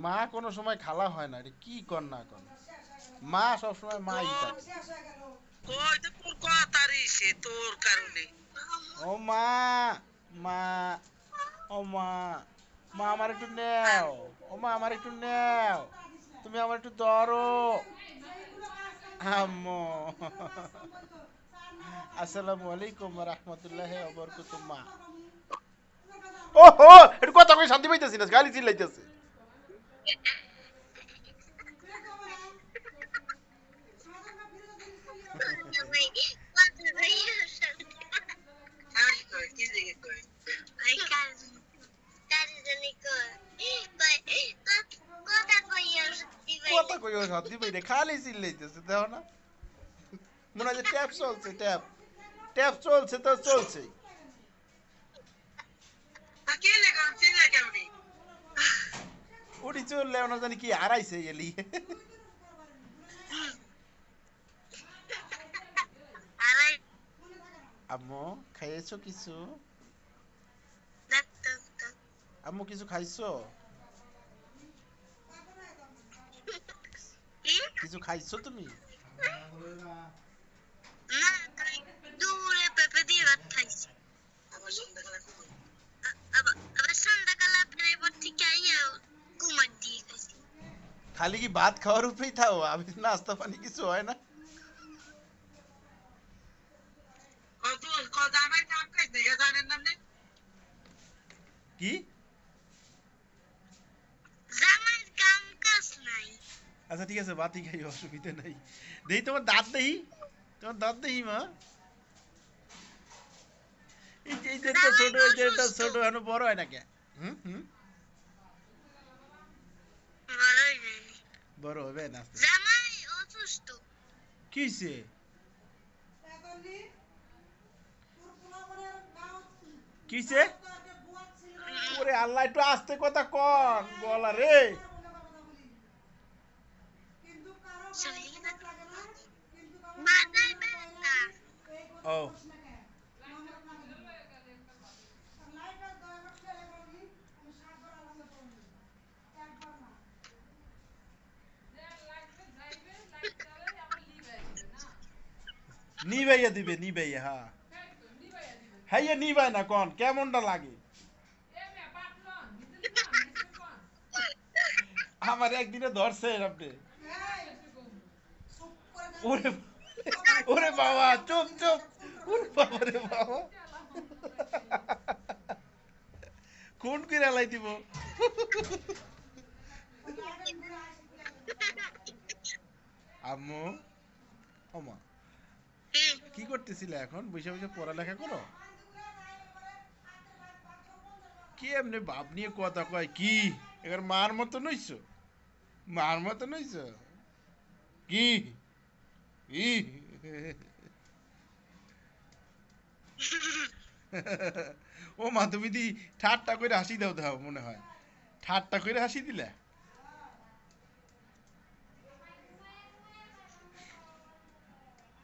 মা কোনো সময় খালা হয় না রে, কি কর না কর, মা সব সময় মাই থাকে। কই তো তোর কথারই সে তোর কারণে। ও মা, মা, ও মা, মা আমার একটু নেও, ও মা আমার একটু নেও, তুমি আমার একটু ধরো। আম্মু, আসসালামু আলাইকুম রহমতুল্লাহ বরকত মা। ওহো, একটু কথা কই শান্তি পাইতেছি না, গালি চিল্লাইতেছে। কথা কই ও শান্তি পাই রে, খালি চিল্লাইতেছে, দেখো না, মনে হয় যে ট্যাপ চলছে, ট্যাপ, ট্যাপ চলছে তো চলছে। উঠি চললে ওনা জানি কি হারাইছে এলি। আম্মু খাইয়েছো কিছু? আম্মু কিছু খাইছো? কিছু খাইছো তুমি? খালি কি ভাত খাওয়ার উপরেই থাও, আমি নাস্তা পানি কিছু হয় না? কি? আচ্ছা ঠিক আছে, ভাতই খাই, অসুবিধা নাই। দেই তোমার দাঁত দেই, তোমার দাঁত দেই মা। এই যে এটা ছোট, এই যে এটা ছোট, এখন বড় হয় না কে? হুম হুম, বড় হবে না আস্তে আস্তে। কি হইছে? কি হইছে? ওরে আল্লাহ, একটু আস্তে কথা কন, গলা রে। ও, নিবাইয়া দিবে, নিবাইয়া, হ্যাঁ। হ্যাঁ, নিবাই না, কন কেমনটা লাগে? আমার একদিনে ধরছে আপনি। ওরে, ওরে বাবা, চুপ চুপ। ওরে বাবা রে বাবা, কোন করে লাই দিব? আম্মু, ওমা, কি করতেছিলে এখন? বসে বসে পড়ালেখা করো? কি এমনি বাপ নিয়ে কথা কয় কি? এবার মার মতো নইছো, মার মতো নইছো কি? ই, ও মা, তুমি দি ঠাট্টা করে হাসি দাও দাও মনে হয়, ঠাট্টা করে হাসি দিলে।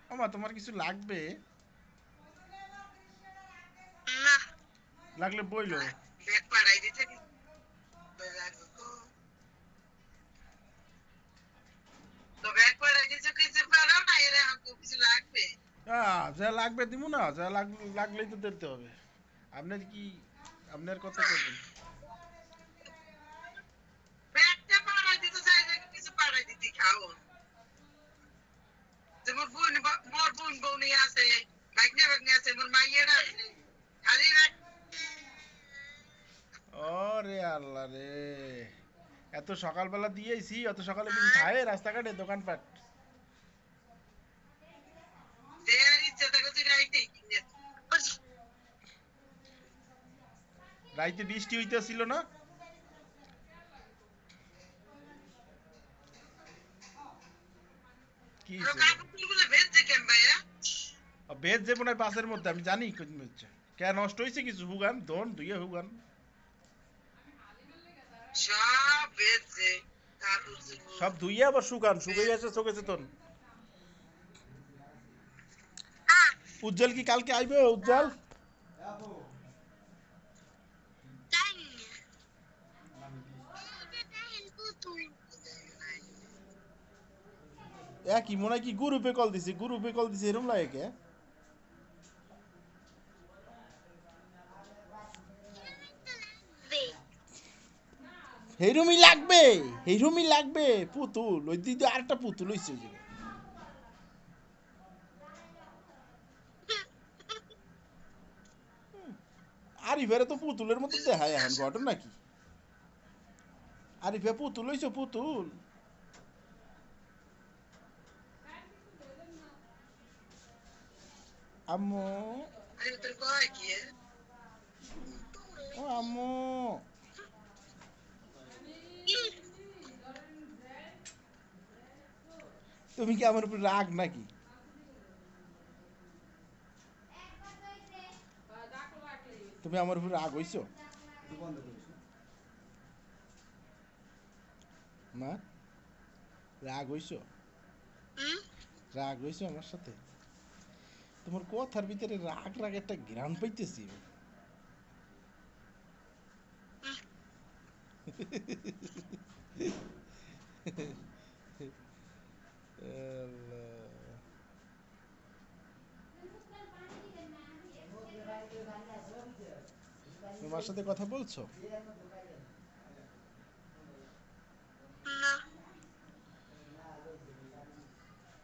ও মা, তোমার কিছু লাগবে? লাগলে বইলো। যা লাগবে দিব না, যা লাগলেই তো দিতে হবে। আপনার কি, আপনার কত করবেন? ওরে আল্লাহ রে, এত সকালবেলা দিয়েছি, অত সকালে কিছু খায় রাস্তাঘাটে দোকানপাট? রাইতে বৃষ্টি হইতেছিল না? কি ভেজ যে মনে হয় বাসের মধ্যে, আমি জানি কোন হচ্ছে। কে নষ্ট হয়েছে কিছু? হুগান দন দুইয়ে হুগান। সব ধুইয়ে আবার শুকান, শুকাই আছে চোখেছে তোন। উজ্জ্বল কি কালকে আইবে? উজ্জ্বল একই মনে হয় কি গ্রুপে কল দিছে এরম লাগে কে হেরুমি লাগবে পুতুল ওই দিদি আরেকটা পুতুল হইছে ওই জায়গায়। আরিফের তো পুতুলের মতো দেখায় এখন ঘটনা কি আরিফে পুতুল হইছো পুতুল আম্মু ও আম্মু তুমি কি আমার উপর রাগ নাকি তুমি আমার উপর রাগ হইছো মা রাগ হইছো আমার সাথে তোমার কথার ভিতরে রাগ রাগ একটা ঘ্রাণ পাইতেছি তোমার সাথে কথা বলছো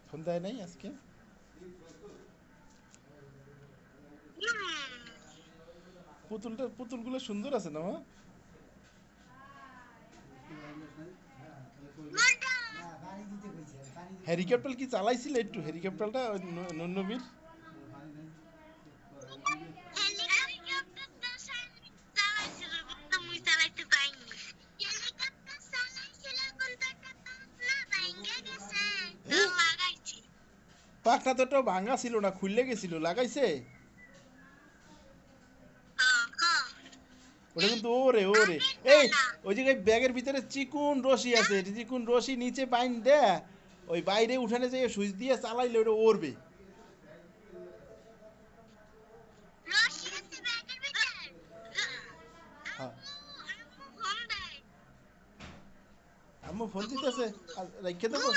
ফোন দেয় নাই আজকে পুতুলগুলো সুন্দর আছে না মা হেলিকপ্টার কি চালাইছিলে একটু হেলিকপ্টারটা নবীর পাখনা তো ভাঙা ছিল না খুললে গেছিল লাগাইছে ওটা কিন্তু ওরে এই ওই জায়গায় ব্যাগের ভিতরে চিকুন রশি আছে চিকুন রশি নিচে বাইন দে ওই বাইরে উঠানে যে সুইচ দিয়ে চালাইলে ওটা ওরবে হ্যাঁ আম্মু ফোন দিতেছে রেখে দেবো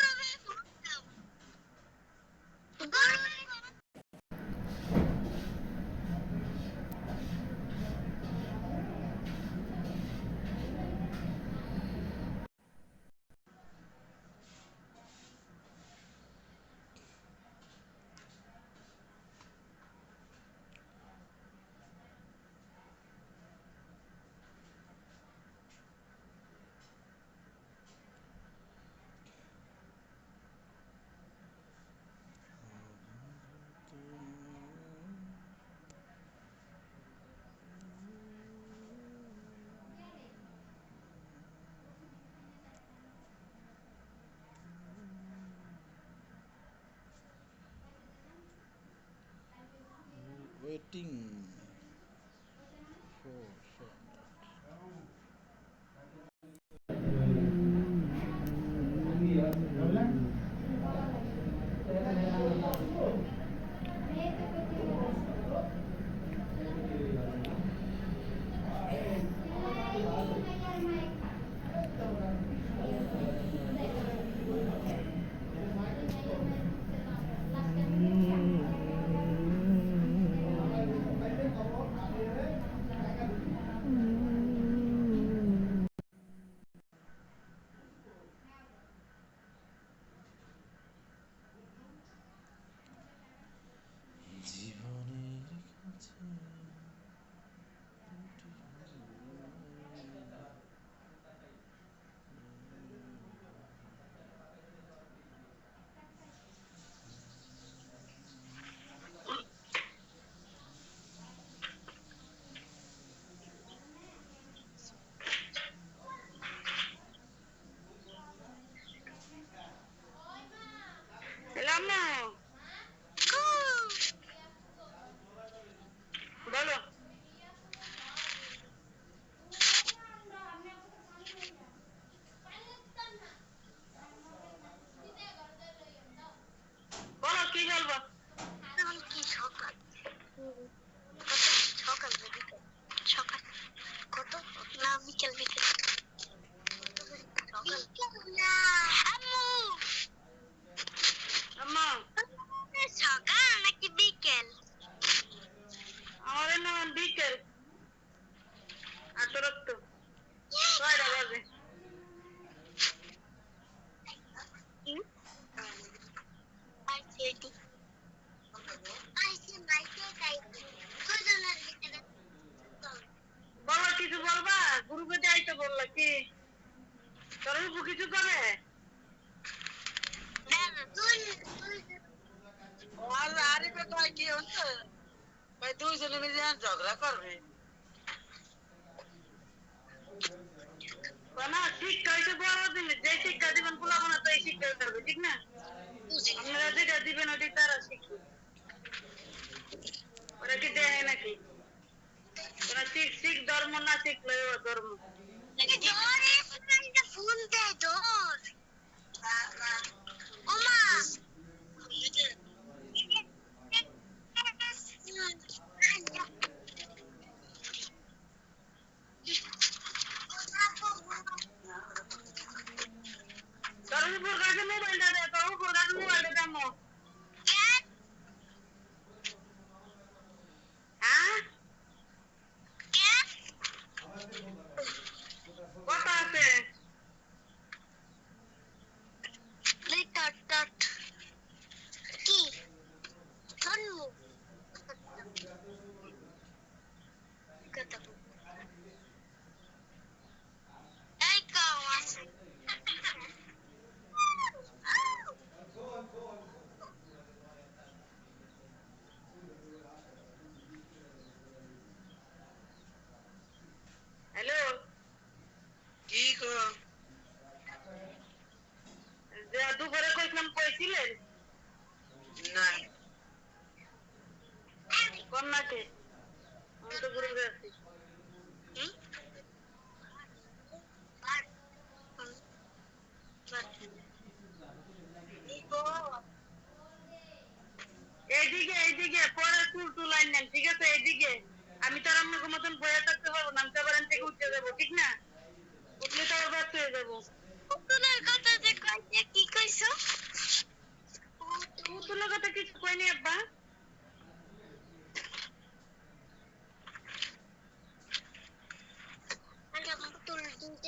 ওয়েটিং অপু কিছু করে আর আরিফে কয় কি হচ্ছে ভাই দুইজনে মিলে আর ঝগড়া করবে না শিক্ষা হইতে বড় জিনিস যে শিক্ষা দিবেন পোলাপানা তো এই শিক্ষা করবে ঠিক না আপনারা যেটা দিবেন ওটি তারা শিখবে ওরা কি দেয় নাকি ওরা শিখ শিখ ধর্ম না শিখলে ধর্ম ফোন দে তোর ওমা তোর উপর কাছে মোবাইলটা দে তোর উপর কাছে মোবাইলটা দামো হ্যাঁ কথা আছে কি ধর্ম এই কাও আছে হ্যালো কি গো যে দুপুরে কইছিলাম কইছিলেন না কন্যাকে আমি তো ঘুরে আছি এইদিকে পরে চুল লাইন নেন ঠিক আছে এইদিকে আমি তো আর আপনার মতন বয়ে থাকতে পারবো না আমি তো আবার এখান থেকে উঠে যাবো ঠিক না উঠলে তো আবার ব্যস্ত হয়ে যাবো পুতুলের কথা যে কইছে কি কইছো পুতুলের কথা কিছু কইনি আব্বা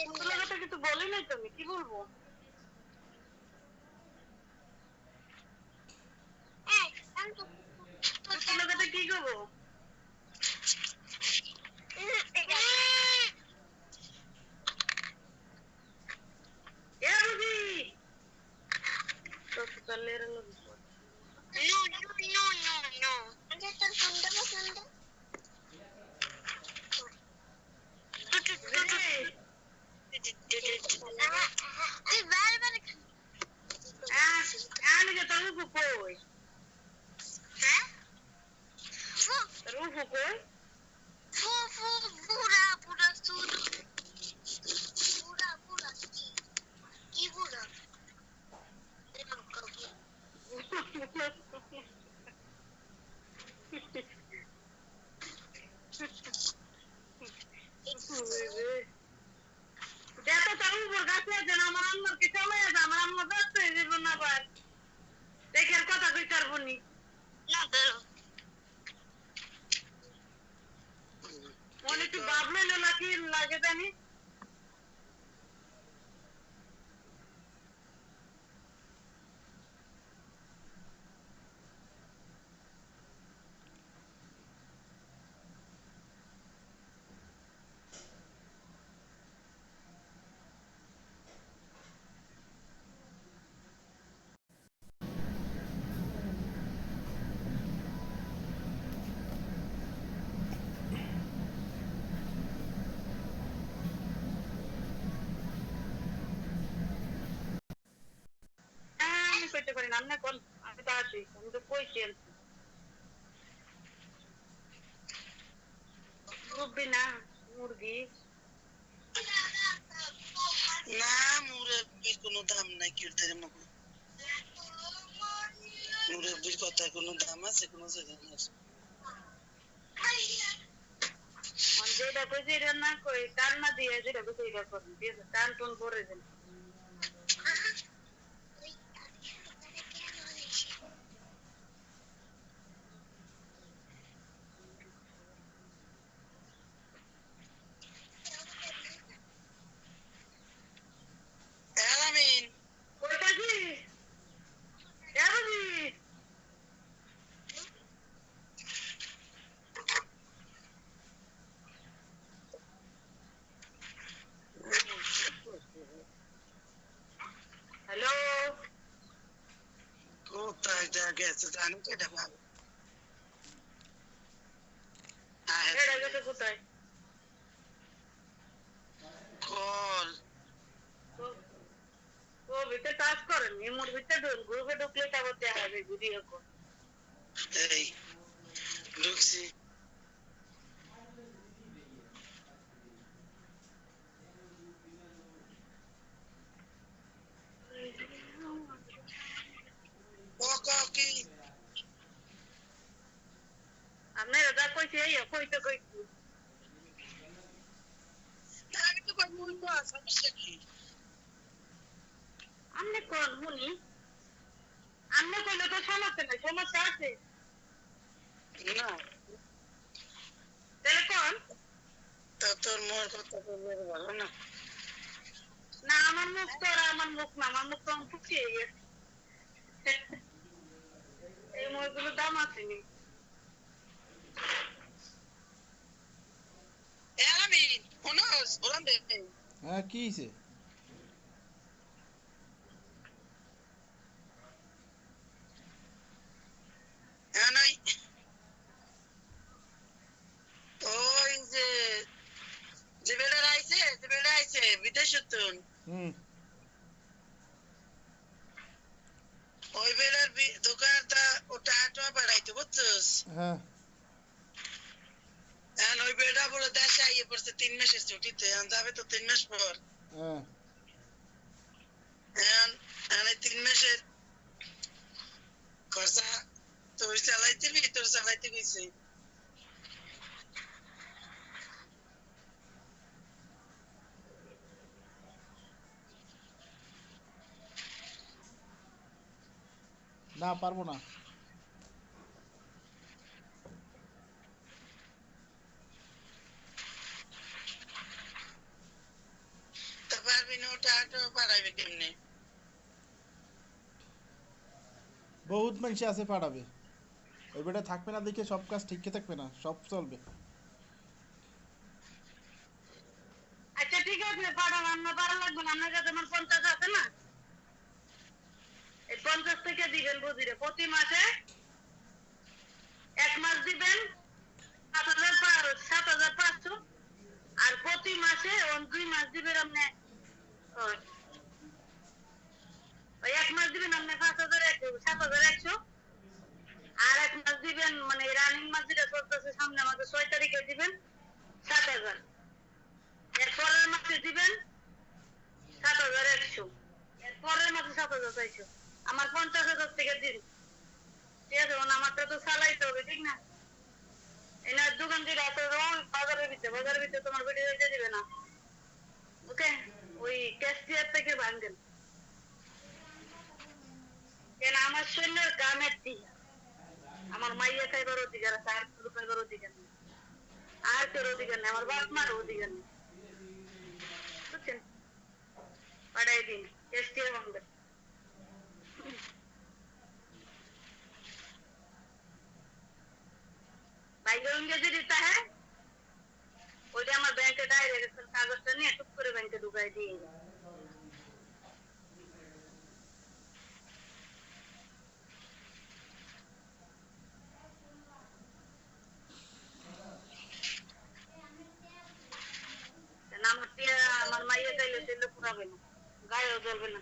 পুতুলের কথা কিছু বলি নাই তো আমি কি বলবো পুতুলের কথা কি করবো এ বুঝি তো পুতুলের লোক No. Aja তোর ফোনটা পছন্দ তুই বারবার আমি যে তোর উপর কই হ্যাঁ তোর উপর কই পুরা সুর পুরা কি পুরা দেখো তোর উপর গাছে যেন আমার আম্মার কি চলে যাবে আমার আম্মা ব্যস্ত হয়ে যাবো না আবার দেখে আর কথা কই পারবো নি না ধরো মনে একটু ভাবলে না কি লাগে জানি আমি কইতে পারি না আমি কোন আমি তো আছি আমি তো কইছি মুরগি না মুরগি না মুরব্বির কোনো দাম নাই কীর্তনের মতো মুরব্বির কথা কোনো দাম আছে কোনো জায়গায় না মানে যেটা কইছে এটা না কই কান না দিয়ে যেটা কইছে এটা করেন ঠিক আছে কান টুন পরে দেন আলামিন কইতাছি এ বুঝি তো জানি কেটা ভালো এটা গেছে কোথায়? কল ও- ও ভিতরে টাচ করেন, ইমোর ভিতরে ঢুকুন, গ্রুপে ঢুকলে তারপর দেখা যাবে ভিডিও কল। এই ঢুকছি ও কি আপনারা যা কইছে এই কইতে কইছি। আমি তো কই মুই তো সমস্যা কি আপনি কোন শুনি? আপনি কইলে তো সমস্যা নাই, সমস্যা আছে। না তাহলে কোন? তা তোর মোর কথা বলবে ভালো না না আমার মুখ তো আর আমার মুখ না, আমার মুখ তো আমি ফুকিয়ে গেছে। এই মুখগুলো দাম আছে নি। আমি শুনোস বললাম দে হ্যাঁ কি হয়েছে? ওই ওই যে বেড়া আইছে বিদেশ তুন হুম ওই বেড়ার দোকানটা ওটা আটো বাড়াইতে বুঝছস হ্যাঁ এখন ওই বেড়া বলে দেশে আইয়ে পড়ছে 3 মাসের ছুটিতে এখন যাবে তো 3 মাস পর হ্যাঁ এখন এখন এই 3 মাসের খরচা তোর চালাইতে গেছে না পারবো না। তা পারবি না ওটা আটো বাড়াইবে কেমনে বহুত মানুষ আছে পাঠাবে, ওই বেটা থাকবে না দেখে সব কাজ ঠিকই থাকবে না, সব চলবে। আচ্ছা ঠিক আছে, পাঠান, আপনার ভালো লাগবে না। আপনার কাছে আমার 50 আছে না, এই 50 থেকে দিবেন বুঝিরে প্রতি মাসে। 1 মাস দিবেন 7,500, আর প্রতি মাসে 2 মাস দিবেন আপনি। ওই 1 মাস দিবেন আপনি 7,100, আর 1 মাস দিবেন মানে রানিং মাস যেটা চলতেছে সামনে আমাদের 6 তারিখে দিবেন 7,000, এর পরের মাসে দিবেন 7,100, এর পরের মাসে 7,400। আমার 50,000 থেকে দিন, ঠিক আছে? আমারটা তো চালাইতে হবে, ঠিক না? এনার দোকান দিয়ে রাতে রোজ বাজারের ভিতরে তোমার বেটি যেতে দিবে না, ওকে? ওই ক্যাশিয়ার থেকে ভাঙবেন, কেন আমার শরীরের গামের দিকে আমার মাইয়া খাইবার অধিকার আছে, আর কেউ খাইবার অধিকার নেই, আর কেউ অধিকার নেই, আমার বাপ মার অধিকার নেই, বুঝছেন? পাঠাই দিন ক্যাশিয়ার ভাঙবেন। বাইরে ইংরেজি দিতে হ্যাঁ, ওইটা আমার ব্যাংকে ডাইরেক্ট কাগজটা নিয়ে টুক করে ব্যাংকে ঢুকাই দিয়ে আমার টিয়া আমার মাইয়া চাইলে তেলে পুরাবে না, গায়েও জ্বলবে না।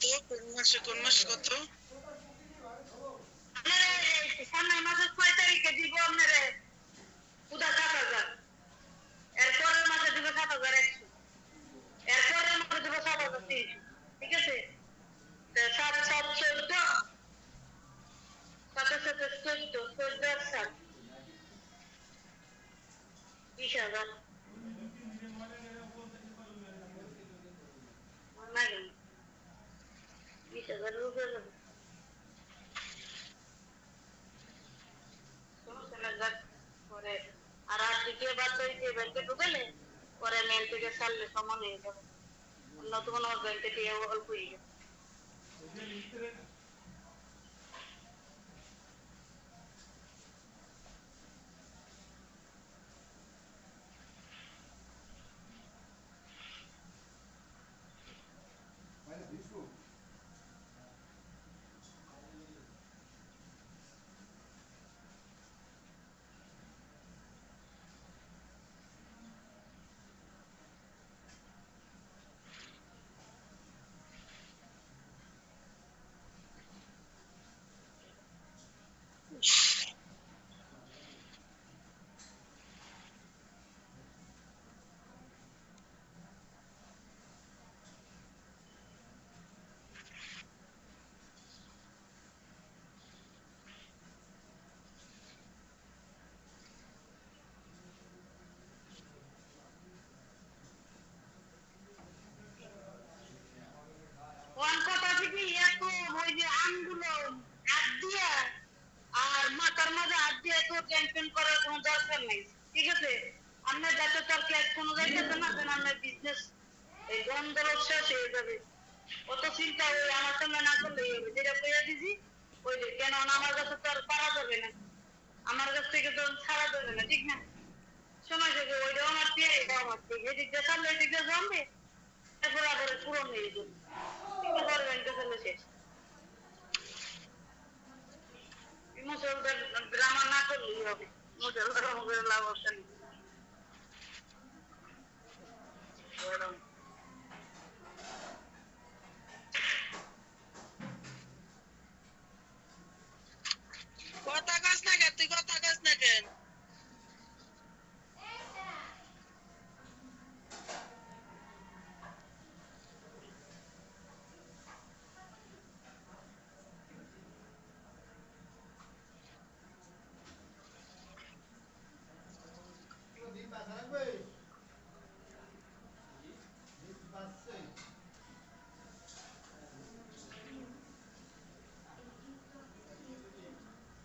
কত কোন মাসে কত আপনারা সামনের মাসের 6 তারিখে দিব আপনারা পুরা 7,000, এরপরের মাসে দিব 7,100, এরপরের মাসে দিব 7,300, ঠিক আছে? 7 7 14, 7 7 14, 14 7, 20,000 নাই, 20,000 রুপিয়া যাবে। সমস্যা না, যাক, পরে আর দ্বিতীয় বার তো এই ব্যাংকে ঢুকেলে পরে মেল থেকে ছাড়লে সমান হয়ে যাবে। নতুন আমার ব্যাংকে দিয়ে অল্প হয়ে যাবে। ওয়ান কথা থেকে এত ওই যে আঙ্গুলো হাত দিয়া আর মাথার মাঝে হাত দিয়ে তো টেনশন করার কোনো দরকার নেই, ঠিক আছে? আপনার যাতে তার ক্লাস কোনো যাইতেছে না, যেন আপনার বিজনেস এই গন্ডগোল শেষ হয়ে যাবে। অত চিন্তা ওই আমার সামনে না করলেই হবে, যেটা কইয়া দিছি ওই যে, কেন আমার কাছে তো আর পারা যাবে না, আমার কাছ থেকে তো ছাড়া যাবে না, ঠিক না? সময় থেকে ওইটাও আমার দিয়ে এটাও আমার দিয়ে, এদিক দিয়ে সামনে এদিক দিয়ে জমবে, তারপর আবার পূরণ হয়ে যাবে, ঠিক আছে? আর ব্যাংকে চলে শেষ। মুসলদের ড্রামা না করলেই হবে, মুসলদের আমাদের লাভ হচ্ছে না। কথা কস না কেন তুই কথা কস না কেন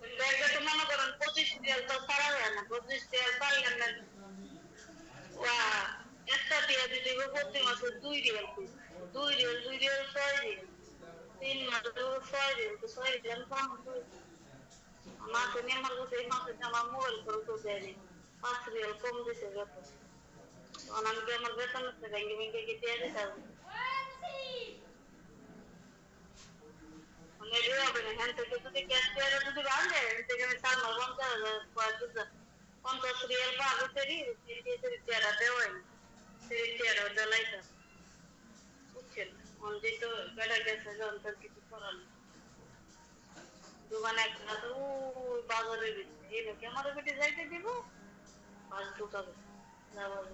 ওই ব্যাগটা তো মনে করেন 25 রিয়াল তো ছাড়া যায় না, 25 রিয়াল পারলেন না, ওয়া একটা টিয়া দিতে হবে প্রতি মাসে 2 রিয়াল করে। 2 রিয়াল 2 রিয়াল 6 রিয়াল, 3 মাসে তো 6 রিয়াল, তো 6 রিয়াল কম করে। মাসে নিয়ে আমার কাছে এই মাসে যে আমার মোবাইল খরচ তো দেয়নি, 5 রিয়াল কম দিছে বেতন। তখন আমি কি আমার বেতন হচ্ছে ব্যাংকে ব্যাংকে কি দিয়ে দিতে হবে? মানে রে হবে না, হ্যাঁ থেকে যদি ক্যাশ পেয়ারে যদি বাঁধে থেকে আমি 4 মাস 50,000 50 রিয়াল পাবো তেরি টিয়ারা দেওয়াই না, তেরি টিয়ারা দেলাই না, বুঝছেন? অন্যদি তো বেড়া গেছে যখন তার কিছু করার নেই। দোকানে একটা তো বাজারের ভিতরে এই লোকে আমার বেটে যাইতে দিব, আজ ঢুকাবে যাবার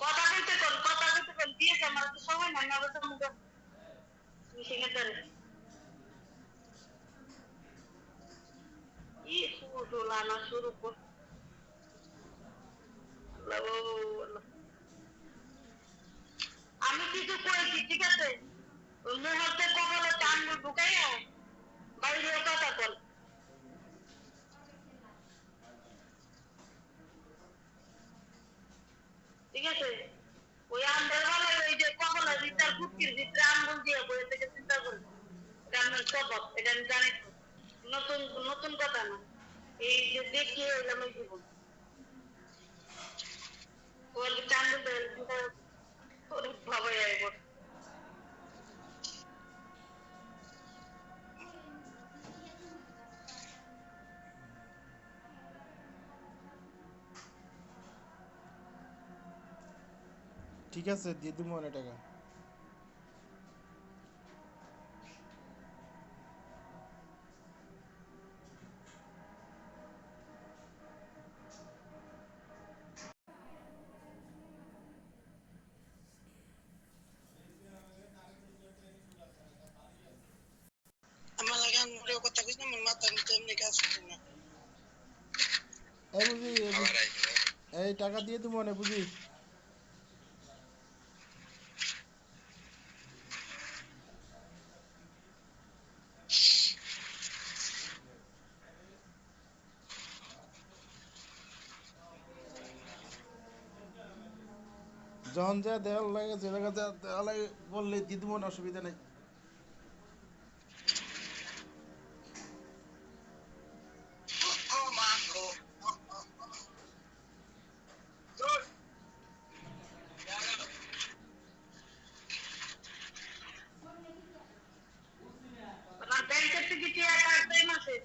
কথা কইতে কোন দিয়েছে আমার তো সময় নাই, না তো মুখ মিশিয়ে ধরে ই শুরু লানা শুরু কর। আল্লাহ আল্লাহ। আমি কিছু করেছি, ঠিক আছে? ওই মুহূর্তে কপালে টান ঢুকাইয়া বাইরে কথা কর, ঠিক আছে? ওই আন্ডার বেলায় ওই যে কপালের ভিতর ফুটকির ভিতরে আঙ্গুল দিয়ে বইয়ে থেকে চিন্তা করি, এটা আপনার স্বভাব, এটা আমি জানি তো। নতুন নতুন কথা না, এই যে দেখিয়ে এলাম এই জীবন ওর টান চিন্তা ওর ভাবাই আইব। ঠিক আছে দিয়ে দিব অনেক টাকা। আমার লাগে আনমরে কথা কইছ না আমার মাথা ভিতরে এমনি কাজ করে না এই বুঝি এই টাকা দিয়ে দিব অনেক বুঝি। যখন যা দেওয়ার লাগে যে জায়গা যা দেওয়া লাগে বললে দিয়ে দিব না, অসুবিধা নেই। ও মা গো আমার ব্যাংকের থেকে কি টাকা আসবে মাসে?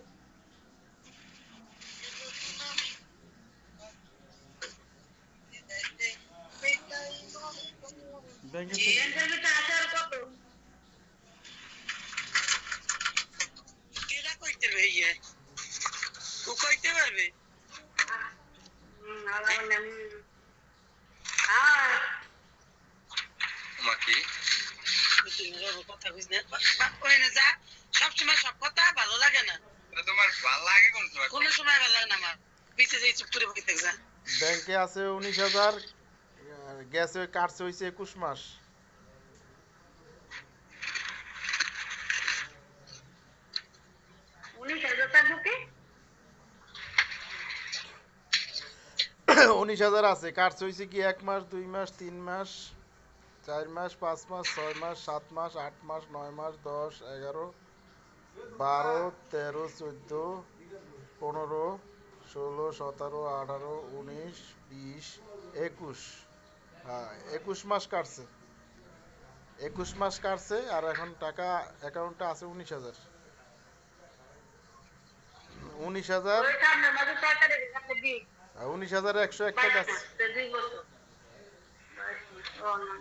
ব্যাংকের থেকে ব্যাংকের ভিতরে আছে আর কত? কেডা কইতে ভাইয়া ও কইতে পারবে আল্লাহ নাম আর মাকি তুমি রব কথা কইছ না কই না যা সব সময় সব কথা ভালো লাগে না তোমার ভালো লাগে কোন সময়? কোন সময় ভালো লাগে না আমার পিছে যাই চুপ করে বসে থাক যা ব্যাংকে আছে 19,000, গ্যাসে কাটছে হয়েছে 21 মাস। 19,000 টাকা ঢুকে 19,000 আছে, কাটছে হয়েছে কি 1 মাস 2 মাস 3 মাস 4 মাস 5 মাস 6 মাস 7 মাস 8 মাস 9 মাস 10 11 12 13 14 15 16 17 18 19 20 21। হ্যাঁ 21 মাস কাটছে, 21 মাস কাটছে আর এখন টাকা অ্যাকাউন্টে আছে 19,000। 19,000 ওই সামনে মাঝে টাকা রেখে আপনি দিন 19,101 টাকা আছে। 2 বছর ও না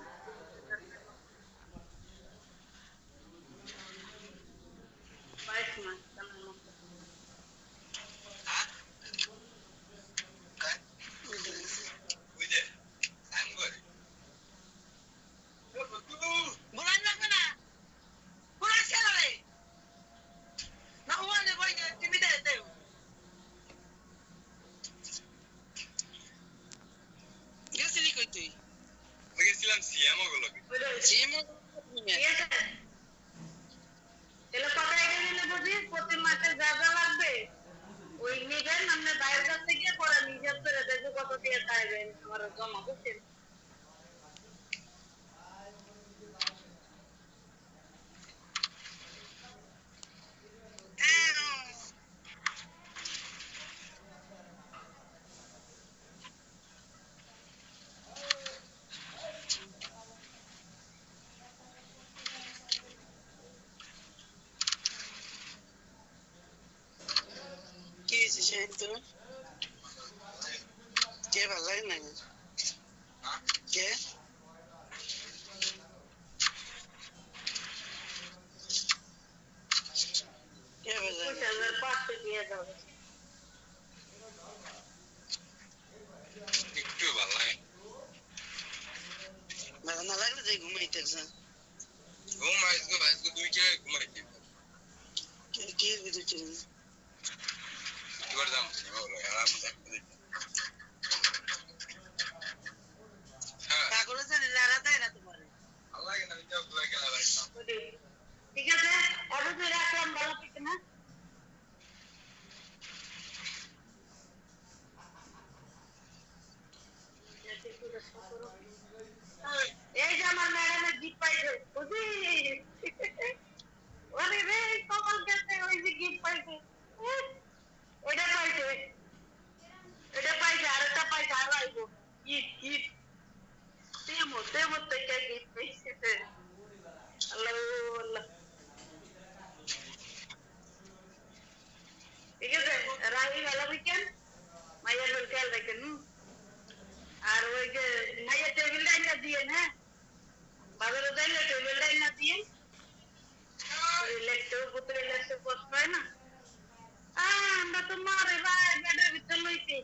22 মাস আমার মতো। ওই যে সাইন করে বলাই লাগবে না বলাই কেন রে না ওখানে বই টিভি দেখতে গেছিলি কই তুই আমি গেছিলাম সিএম গুলোকে। জিম ঠিক আছে এলো কথা এটা নিলে বুঝি প্রতি মাসে যা যা লাগবে ওই নিবেন আপনি বাইরের কাছ থেকে পরে নিজের করে দেখো কত দিয়ে চাইবেন আমার জমা বুঝছেন কি হয়েছে সেদিন তোর কে ভালো লাগে না কে কে ভালো লাগে 5,500 দিয়ে যাবে একটু ভালো লাগে ভালো না লাগলে যাই ঘুমাইতে একজন ঘুম আজকে 2 জায়গায় ঘুমাইছি। কে ভিডিও ছিলেন এবার দাম বলো আরাম থাকতে দিই। হ্যাঁ পাগল জানি যারা দেয় না তোমার ভালো লাগে না এটা ভালো লাগে না ভাই। ঠিক আছে অবশ্যই রাখলাম ভালো থেকে না এই যে আমার ম্যাডামের জিপ পাইছে বুঝি ওরে রে কপাল গেছে ওই যে গিফট পাইছে ওইটা পাইছে দিয়ে না বাজারে যাইলে টেবিল লাইন না দিয়ে লেটে উপরে লেটে কষ্ট হয় না আমরা তো মারে ভাই ব্যাটার ভিতর লইছি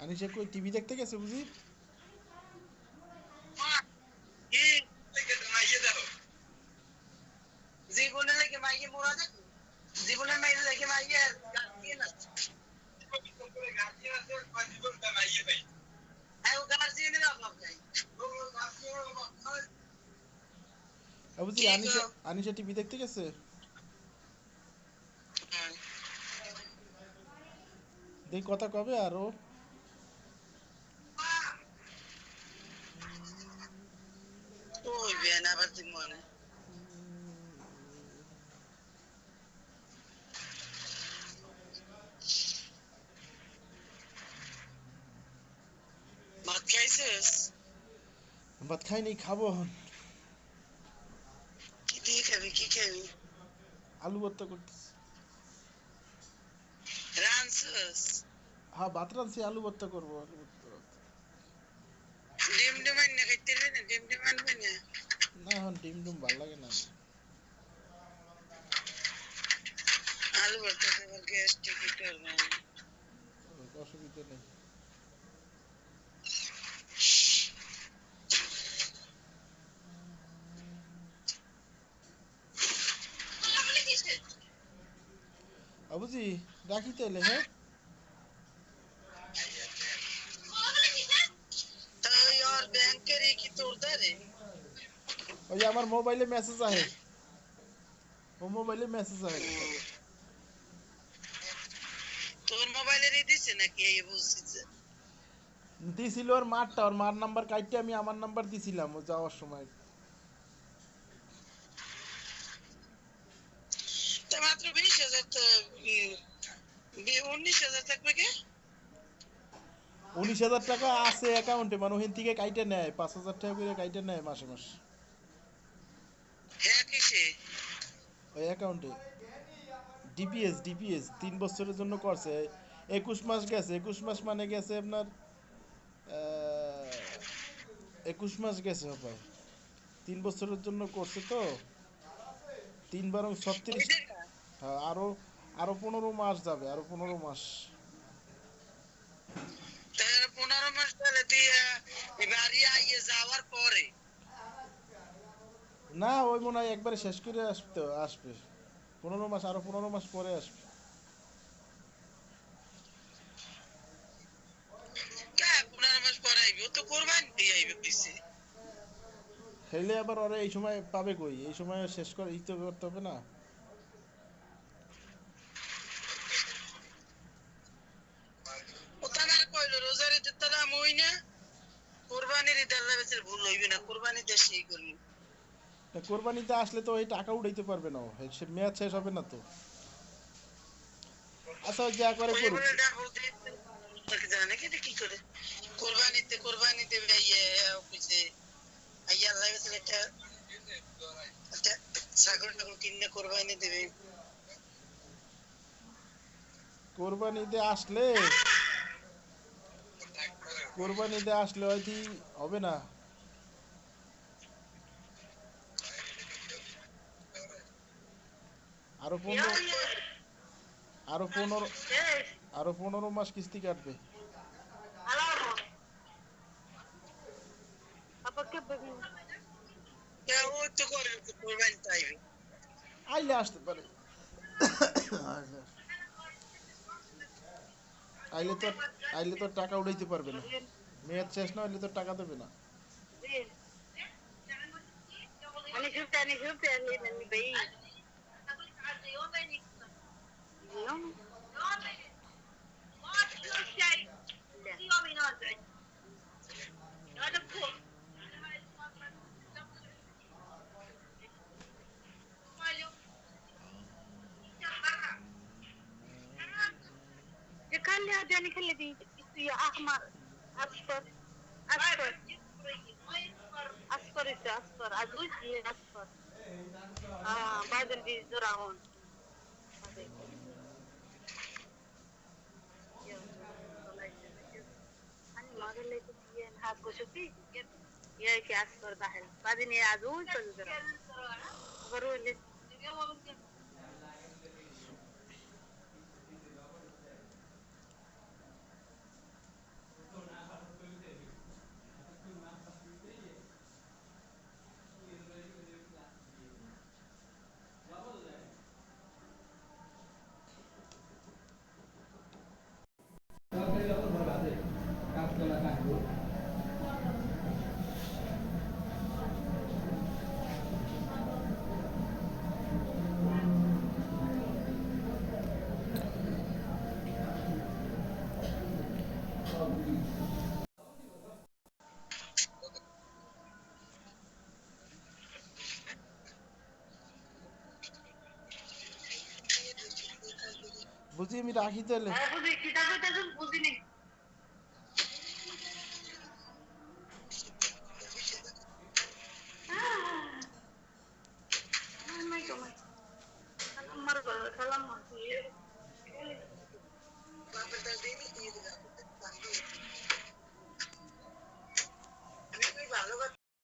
আনিশা কই টিভি দেখতে গেছে বুঝি? কি জীবনে লেগে মাইকে মোড়া দেখো জীবনে মাইকে লেগে মাইকে গাছিয়ে না হ্যাঁ ও গাছিয়ে অভাব নাই বুঝি আনিশা টিভি দেখতে গেছে? দেখ কথা কবে আরো ওই বেন আবার জীবনে ভাত খাইছিস ভাত খাই নাই খাবো এখন কি দিয়ে খাবি কি খাবি আলু ভর্তা করতেছি রানছিস হ্যাঁ ভাত রাঁধছি আলু ভর্তা করবো আলু ভর্তা ডিম ডিম আনলে খাইতে না ডিম ডিম আনবে না না এখন ডিম ডুম ভালো লাগে না আলু ভর্তা তো গ্যাস টিকিট করবে অসুবিধা নেই বুঝি রাখি তাইলে হ্যাঁ তাই আর ব্যাংকের কি তোর দারে ওই যে আমার মোবাইলে মেসেজ আহে ও মোবাইলে মেসেজ আহে তোর মোবাইলের দিছে নাকি এই বুঝছিস দিছিল ওর মার নাম্বার কাইটে আমি আমার নাম্বার দিছিলাম ও যাওয়ার সময় তা মাত্র 20,000 তো 19,000 থাকবে কি 19,000 টাকা আছে অ্যাকাউন্টে মানে ওখান থেকে কাইটে নেয় 5,000 টাকা করে কাইটে নেয় মাসে মাস হ্যাঁ কিসে ওই অ্যাকাউন্টে ডিপিএস 3 বছরের জন্য করছে 21 মাস গেছে 21 মাস মানে গেছে আপনার 21 মাস গেছে ভাই 3 বছরের জন্য করছে তো 3 বারং 36 হ্যাঁ আরো 15 মাস যাবে আরো 15 মাস তার 15 মাস ধরে দিয়ে এবারে আইয়ে যাওয়ার পরে না ওই মনে হয় একবারে শেষ করে আসবে 15 মাস আরো 15 মাস পরে আসবে কে 15 মাস পরে আইবে ও তো কুরবানি দিয়ে আইবে কইছে হেলে আবার ওরে এই সময় পাবে কই এই সময় শেষ করে ই তো করতে হবে না ও তো আমার কইলো রোজারে দিতে না মই না কুরবানির ঈদ আল্লাহ বেচের ভুল হইবে না কুরবানি দেশেই করবি কোরবানিতে আসলে তো ওই টাকা উঠাইতে পারবে না সে মেয়াদ শেষ হবে না তো আচ্ছা যা করে করুক জানে কি করে কুরবানি দেবে ইয়ে অফিসে আইয়া আল্লাহ বেচের একটা ছাগল টাগল কিনে কুরবানি দেবে কোরবানিতে আসলে হয়তো হবে না আরো 15 মাস কিস্তি কাটবে ও তো করে কুরবানি চাইবে আইলে আসতে পারে আইলে তো টাকা উঠাইতে পারবে না। মেয়াদ শেষ না হইলে তো টাকা দেবে না। أنا شفت من بعيد اليوم خلي هذاني خلي دي أحمر أصفر أصفر أصفر أصفر أزوج أصفر بعدين بيزرع هون أنا ما قلت لك هاكو شوفي يا كي أصفر ده حلو بعدين يا عزوز بزرع بروح لك বুঝি আমি রাখি তাহলে। বুঝি কি থাকবে বুঝি নেই